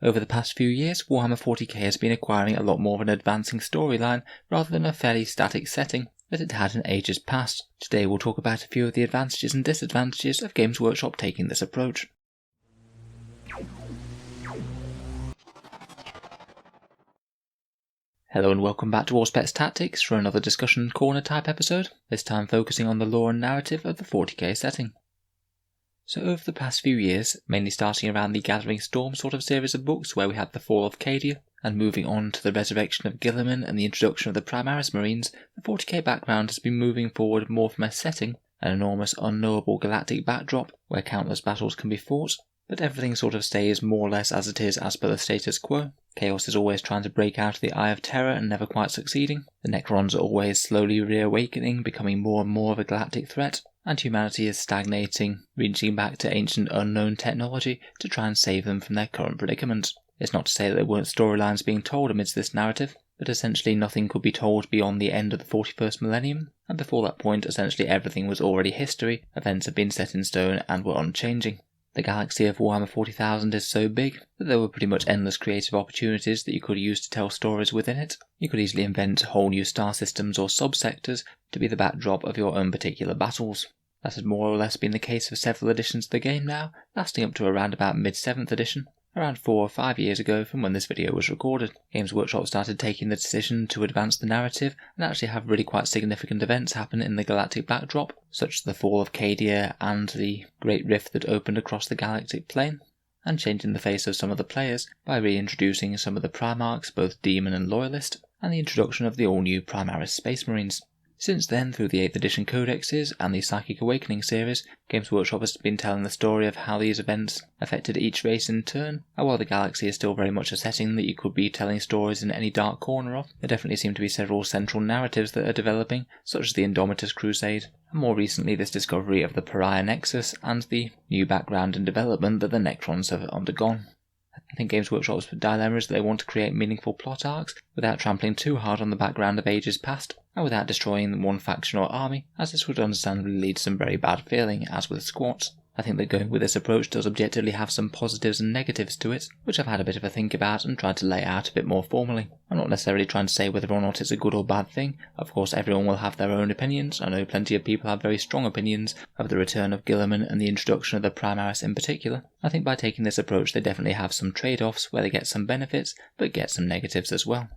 Over the past few years, Warhammer 40k has been acquiring a lot more of an advancing storyline rather than a fairly static setting that it had in ages past. Today we'll talk about a few of the advantages and disadvantages of Games Workshop taking this approach. Hello and welcome back to Auspex Tactics for another discussion corner type episode, this time focusing on the lore and narrative of the 40k setting. So over the past few years, mainly starting around the Gathering Storm sort of series of books where we had the fall of Cadia, and moving on to the resurrection of Guilliman and the introduction of the Primaris Marines, the 40k background has been moving forward more from a setting, an enormous unknowable galactic backdrop where countless battles can be fought, but everything sort of stays more or less as it is as per the status quo. Chaos is always trying to break out of the Eye of Terror and never quite succeeding. The Necrons are always slowly reawakening, becoming more and more of a galactic threat, and humanity is stagnating, reaching back to ancient unknown technology to try and save them from their current predicament. It's not to say that there weren't storylines being told amidst this narrative, but essentially nothing could be told beyond the end of the 41st millennium, and before that point essentially everything was already history, events had been set in stone and were unchanging. The galaxy of Warhammer 40,000 is so big that there were pretty much endless creative opportunities that you could use to tell stories within it. You could easily invent whole new star systems or subsectors to be the backdrop of your own particular battles. That has more or less been the case for several editions of the game now, lasting up to around about mid-7th edition. Around 4 or 5 years ago from when this video was recorded, Games Workshop started taking the decision to advance the narrative and actually have really quite significant events happen in the galactic backdrop, such as the fall of Cadia and the great rift that opened across the galactic plane, and changing the face of some of the players by reintroducing some of the Primarchs, both Demon and Loyalist, and the introduction of the all-new Primaris Space Marines. Since then, through the 8th edition codexes and the Psychic Awakening series, Games Workshop has been telling the story of how these events affected each race in turn, and while the galaxy is still very much a setting that you could be telling stories in any dark corner of, there definitely seem to be several central narratives that are developing, such as the Indomitus Crusade, and more recently this discovery of the Pariah Nexus and the new background and development that the Necrons have undergone. I think Games Workshop's dilemma is that they want to create meaningful plot arcs without trampling too hard on the background of ages past, and without destroying one faction or army, as this would understandably lead to some very bad feeling, as with squats. I think that going with this approach does objectively have some positives and negatives to it, which I've had a bit of a think about and tried to lay out a bit more formally. I'm not necessarily trying to say whether or not it's a good or bad thing. Of course everyone will have their own opinions. I know plenty of people have very strong opinions of the return of Guilliman and the introduction of the Primaris in particular. I think by taking this approach they definitely have some trade-offs where they get some benefits, but get some negatives as well.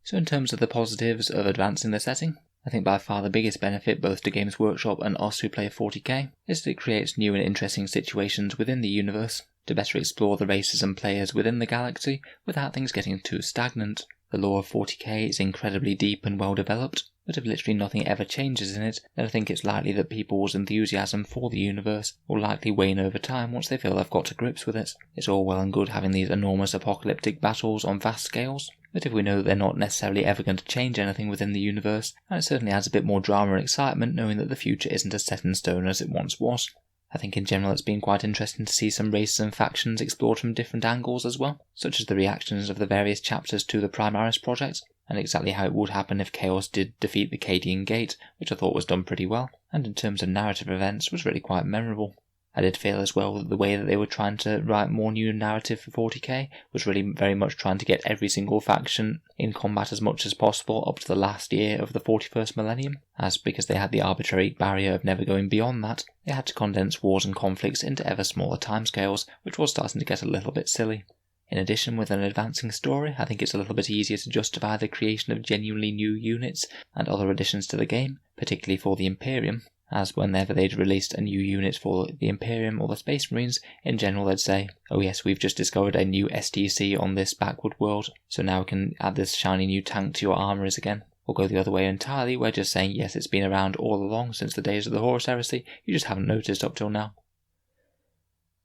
So in terms of the positives of advancing the setting, I think by far the biggest benefit both to Games Workshop and us who play 40k is that it creates new and interesting situations within the universe to better explore the races and players within the galaxy without things getting too stagnant. The lore of 40k is incredibly deep and well developed, but if literally nothing ever changes in it, then I think it's likely that people's enthusiasm for the universe will likely wane over time once they feel they've got to grips with it. It's all well and good having these enormous apocalyptic battles on vast scales, but if we know that they're not necessarily ever going to change anything within the universe, then it certainly adds a bit more drama and excitement knowing that the future isn't as set in stone as it once was. I think in general it's been quite interesting to see some races and factions explored from different angles as well, such as the reactions of the various chapters to the Primaris project, and exactly how it would happen if Chaos did defeat the Cadian Gate, which I thought was done pretty well, and in terms of narrative events was really quite memorable. I did feel as well that the way that they were trying to write more new narrative for 40k was really very much trying to get every single faction in combat as much as possible up to the last year of the 41st millennium, as because they had the arbitrary barrier of never going beyond that, they had to condense wars and conflicts into ever smaller timescales, which was starting to get a little bit silly. In addition, with an advancing story, I think it's a little bit easier to justify the creation of genuinely new units and other additions to the game, particularly for the Imperium, as whenever they'd released a new unit for the Imperium or the Space Marines, in general they'd say, oh yes, we've just discovered a new STC on this backward world, so now we can add this shiny new tank to your armories again. Or go the other way entirely, where just saying, yes, it's been around all along since the days of the Horus Heresy, you just haven't noticed up till now.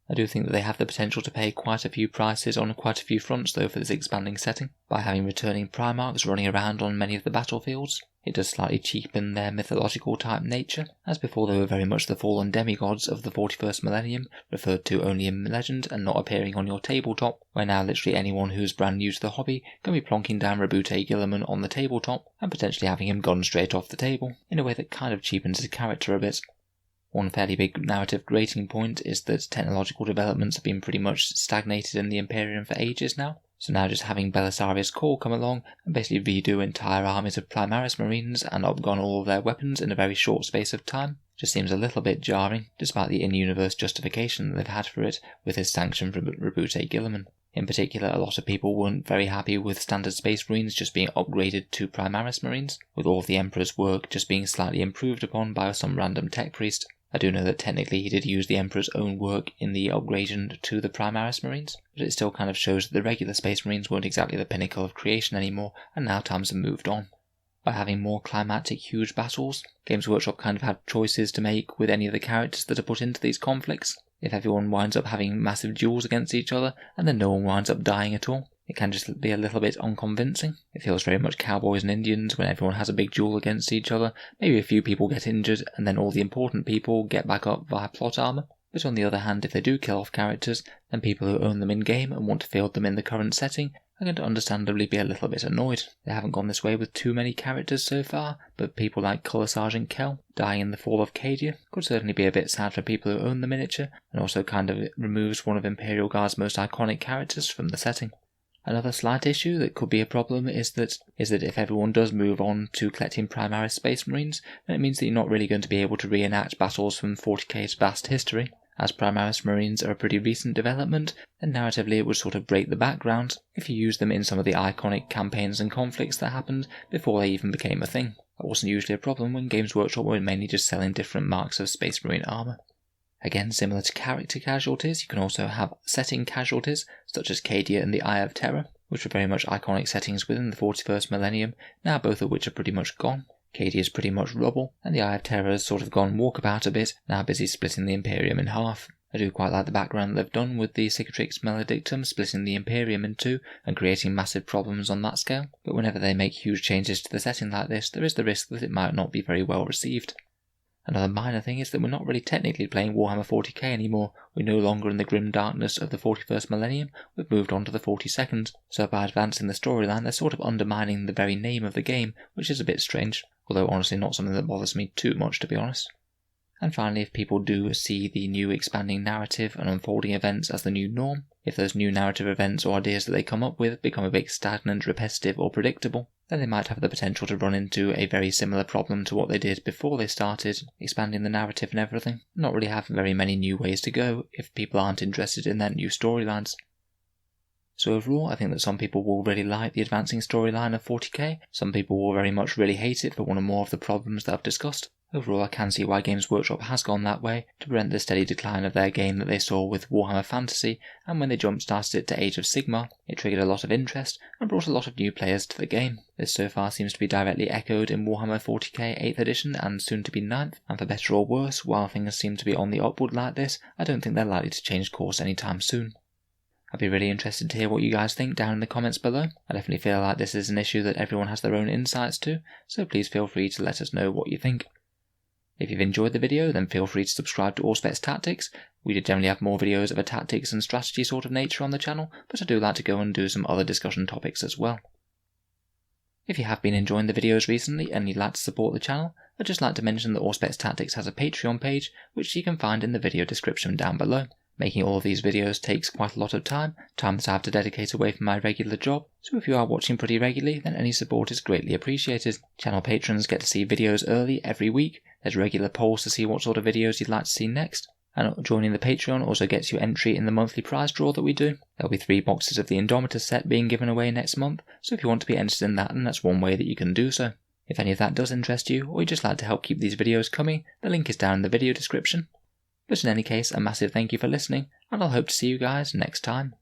I do think that they have the potential to pay quite a few prices on quite a few fronts though for this expanding setting, by having returning Primarchs running around on many of the battlefields. It does slightly cheapen their mythological type nature, as before they were very much the fallen demigods of the 41st millennium, referred to only in legend and not appearing on your tabletop, where now literally anyone who's brand new to the hobby can be plonking down Rabute Guilliman on the tabletop and potentially having him gone straight off the table, in a way that kind of cheapens his character a bit. One fairly big narrative grating point is that technological developments have been pretty much stagnated in the Imperium for ages now. So now just having Belisarius Cawl come along and basically redo entire armies of Primaris Marines and upgun all of their weapons in a very short space of time just seems a little bit jarring, despite the in-universe justification that they've had for it with his sanction from Rabute Guilliman. In particular, a lot of people weren't very happy with standard Space Marines just being upgraded to Primaris Marines, with all of the Emperor's work just being slightly improved upon by some random tech priest. I do know that technically he did use the Emperor's own work in the upgradation to the Primaris Marines, but it still kind of shows that the regular Space Marines weren't exactly the pinnacle of creation anymore, and now times have moved on. By having more climactic huge battles, Games Workshop kind of had choices to make with any of the characters that are put into these conflicts. If everyone winds up having massive duels against each other, and then no one winds up dying at all, it can just be a little bit unconvincing. It feels very much cowboys and Indians when everyone has a big duel against each other, maybe a few people get injured, and then all the important people get back up via plot armor. But on the other hand, if they do kill off characters, then people who own them in-game and want to field them in the current setting are going to understandably be a little bit annoyed. They haven't gone this way with too many characters so far, but people like Colour Sergeant Kell dying in the Fall of Cadia could certainly be a bit sad for people who own the miniature, and also kind of removes one of Imperial Guard's most iconic characters from the setting. Another slight issue that could be a problem is that if everyone does move on to collecting Primaris Space Marines, then it means that you're not really going to be able to reenact battles from 40k's vast history. As Primaris Marines are a pretty recent development, then narratively it would sort of break the background if you use them in some of the iconic campaigns and conflicts that happened before they even became a thing. That wasn't usually a problem when Games Workshop were mainly just selling different marks of Space Marine armour. Again, similar to character casualties, you can also have setting casualties, such as Cadia and the Eye of Terror, which were very much iconic settings within the 41st millennium, now both of which are pretty much gone. Cadia is pretty much rubble, and the Eye of Terror has sort of gone walkabout a bit, now busy splitting the Imperium in half. I do quite like the background they've done with the Cicatrix Maledictum splitting the Imperium in two and creating massive problems on that scale, but whenever they make huge changes to the setting like this, there is the risk that it might not be very well received. Another minor thing is that we're not really technically playing Warhammer 40k anymore. We're no longer in the grim darkness of the 41st millennium, we've moved on to the 42nd, so by advancing the storyline they're sort of undermining the very name of the game, which is a bit strange, although honestly not something that bothers me too much to be honest. And finally, if people do see the new expanding narrative and unfolding events as the new norm, if those new narrative events or ideas that they come up with become a bit stagnant, repetitive or predictable, then they might have the potential to run into a very similar problem to what they did before they started expanding the narrative and everything, and not really have very many new ways to go if people aren't interested in their new storylines. So overall, I think that some people will really like the advancing storyline of 40k, some people will very much really hate it for one or more of the problems that I've discussed. Overall, I can see why Games Workshop has gone that way to prevent the steady decline of their game that they saw with Warhammer Fantasy, and when they jump-started it to Age of Sigmar, it triggered a lot of interest and brought a lot of new players to the game. This so far seems to be directly echoed in Warhammer 40k 8th edition and soon to be 9th, and for better or worse, while things seem to be on the upward like this, I don't think they're likely to change course anytime soon. I'd be really interested to hear what you guys think down in the comments below. I definitely feel like this is an issue that everyone has their own insights to, so please feel free to let us know what you think. If you've enjoyed the video, then feel free to subscribe to Auspex Tactics. We do generally have more videos of a tactics and strategy sort of nature on the channel, but I do like to go and do some other discussion topics as well. If you have been enjoying the videos recently and you'd like to support the channel, I'd just like to mention that Auspex Tactics has a Patreon page, which you can find in the video description down below. Making all of these videos takes quite a lot of time that I have to dedicate away from my regular job, so if you are watching pretty regularly, then any support is greatly appreciated. Channel patrons get to see videos early every week, there's regular polls to see what sort of videos you'd like to see next, and joining the Patreon also gets you entry in the monthly prize draw that we do. There'll be 3 boxes of the Indomitus set being given away next month, so if you want to be interested in that, then that's one way that you can do so. If any of that does interest you, or you'd just like to help keep these videos coming, the link is down in the video description. But in any case, a massive thank you for listening, and I'll hope to see you guys next time.